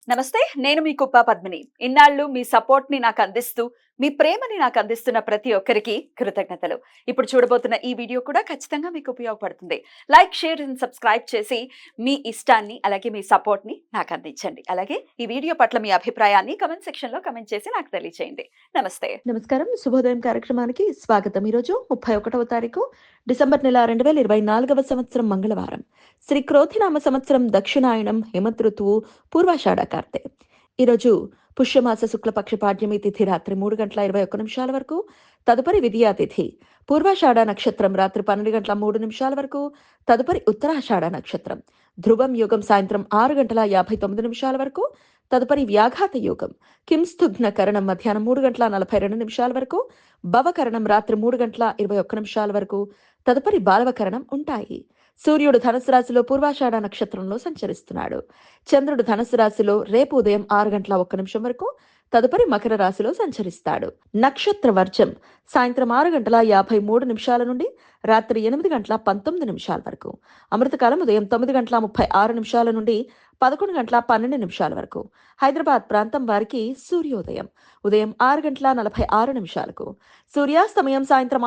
నమస్తే. నేను మీ కుప్ప పద్మిని. ఇన్నాళ్ళు మీ సపోర్ట్‌ని నాకందిస్తూ, మీ ప్రేమని నాకందిస్తున్న ప్రతి ఒక్కరికి కృతజ్ఞతలు. ఇప్పుడు చూడబోతున్న ఈ వీడియో కూడా ఖచ్చితంగా మీకు ఉపయోగపడుతుంది. లైక్, షేర్ అండ్ సబ్స్క్రైబ్ చేసి మీ ఇష్టాన్ని, అలాగే మీ సపోర్ట్‌ని నాకందించండి. అలాగే ఈ వీడియో పట్ల మీ అభిప్రాయాన్ని కామెంట్ సెక్షన్‌లో కామెంట్ చేసి నాకు తెలియచేయండి. నమస్తే. నమస్కారం. శుభోదయం కార్యక్రమానికి స్వాగతం. ఈరోజు 31వ తారీఖు డిసెంబర్ నెల 2024వ సంవత్సరం మంగళవారం. శ్రీ క్రోధినామ సంవత్సరం దక్షిణాయనం హేమంత్ ఋతువు పూర్వాషాఢ కార్తె. ఈరోజు పుష్యమాస శుక్లపక్ష పాడ్యమి తిథి రాత్రి 3:21 వరకు, తదుపరి విధియా తిథి. పూర్వాషాఢ నక్షత్రం రాత్రి 12:03 వరకు, తదుపరి ఉత్తరాషాఢ నక్షత్రం. ధ్రువం యోగం సాయంత్రం 6:59 వరకు, తదుపరి వ్యాఘాత యోగం. కింస్థుఘ్న కరణం మధ్యాహ్నం 3:42 వరకు, భవకరణం రాత్రి 3:21 వరకు, తదుపరి బాలవకరణం ఉంటాయి. సూర్యుడు ధనుసు రాశిలో పూర్వాషాఢ నక్షత్రంలో సంచరిస్తున్నాడు. చంద్రుడు ధనుసు రాశిలో రేపు ఉదయం 6:01 వరకు, తదుపరి మకర రాశిలో సంచరిస్తాడు. నక్షత్ర వర్జం సాయంత్రం 6:53 నుండి రాత్రి 8:19 వరకు. అమృతకాలం ఉదయం 9:36 నుండి 11:12 వరకు. హైదరాబాద్ ప్రాంతం వారికి సూర్యోదయం ఉదయం 6:46. సూర్యాస్తమయం సాయంత్రం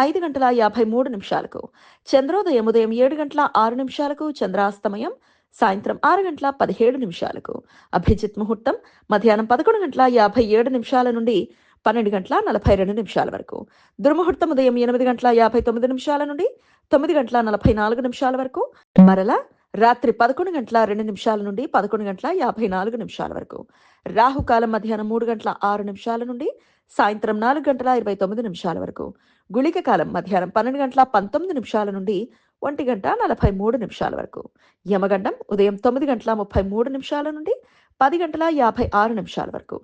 5:53. చంద్రోదయం ఉదయం 7:06. చంద్రాస్తమయం సాయంత్రం 6:17. అభిజిత్ ముహూర్తం మధ్యాహ్నం 11:57 నుండి 12:42 వరకు. దుర్ముహూర్తం ఉదయం 8:59 నుండి 9:44 వరకు. మరలా రాత్రి 11:02 నుండి 11:54 వరకు. రాహుకాలం మధ్యాహ్నం 3:06 నుండి సాయంత్రం 4:29 వరకు. గుళిక కాలం మధ్యాహ్నం 12:19 నుండి 1:43 వరకు. యమగండం ఉదయం 9:33 నుండి 10:56 వరకు.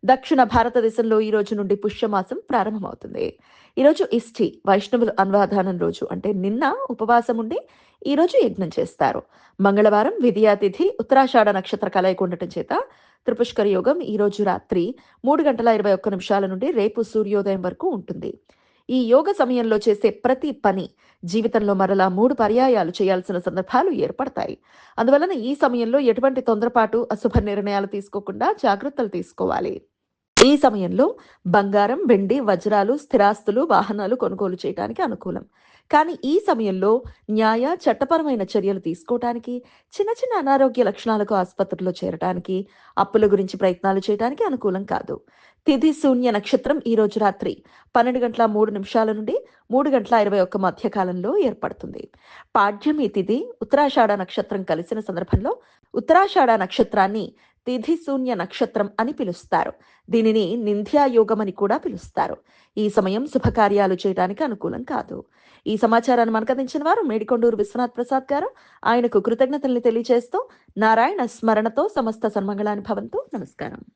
దక్షిణ భారతదేశంలో ఈ రోజు నుండి పుష్యమాసం ప్రారంభమవుతుంది. ఈరోజు ఇష్టి వైష్ణవులు అన్వాధానం రోజు, అంటే నిన్న ఉపవాసం ఉండి ఈ రోజు యజ్ఞం చేస్తారు. మంగళవారం విధియా తిథి, ఉత్తరాషాఢ నక్షత్ర కలయిక ఉండటం చేత త్రిపుష్కర యోగం ఈ రోజు రాత్రి 3:21 నుండి రేపు సూర్యోదయం వరకు ఉంటుంది. ఈ యోగ సమయంలో చేసే ప్రతి పని జీవితంలో మరలా 3 పర్యాయాలు చేయాల్సిన సందర్భాలు ఏర్పడతాయి. అందువలన ఈ సమయంలో ఎటువంటి తొందరపాటు, అశుభ నిర్ణయాలు తీసుకోకుండా జాగ్రత్తలు తీసుకోవాలి. ఈ సమయంలో బంగారం, వెండి, వజ్రాలు, స్థిరాస్తులు, వాహనాలు కొనుగోలు చేయడానికి అనుకూలం. కానీ ఈ సమయంలో న్యాయ, చట్టపరమైన చర్యలు తీసుకోవటానికి, చిన్న చిన్న అనారోగ్య లక్షణాలకు ఆసుపత్రిలో చేరటానికి, అప్పుల గురించి ప్రయత్నాలు చేయడానికి అనుకూలం కాదు. తిథి శూన్య నక్షత్రం ఈ రోజు రాత్రి 12:03 నుండి 3:21 మధ్య కాలంలో ఏర్పడుతుంది. పాడ్యమి తిథి ఉత్తరాషాఢ నక్షత్రం కలిసిన సందర్భంలో ఉత్తరాషాఢ నక్షత్రాన్ని తిథి శూన్య నక్షత్రం అని పిలుస్తారు. దీనిని నింద్యాయోగం అని కూడా పిలుస్తారు. ఈ సమయం శుభకార్యాలు చేయడానికి అనుకూలం కాదు. ఈ సమాచారాన్ని మనకు అందించిన వారు మేడికొండూరు విశ్వనాథ్ ప్రసాద్ గారు. ఆయనకు కృతజ్ఞతల్ని తెలియజేస్తూ నారాయణ స్మరణతో సమస్త సన్మంగళాన్ని భవంతు. నమస్కారం.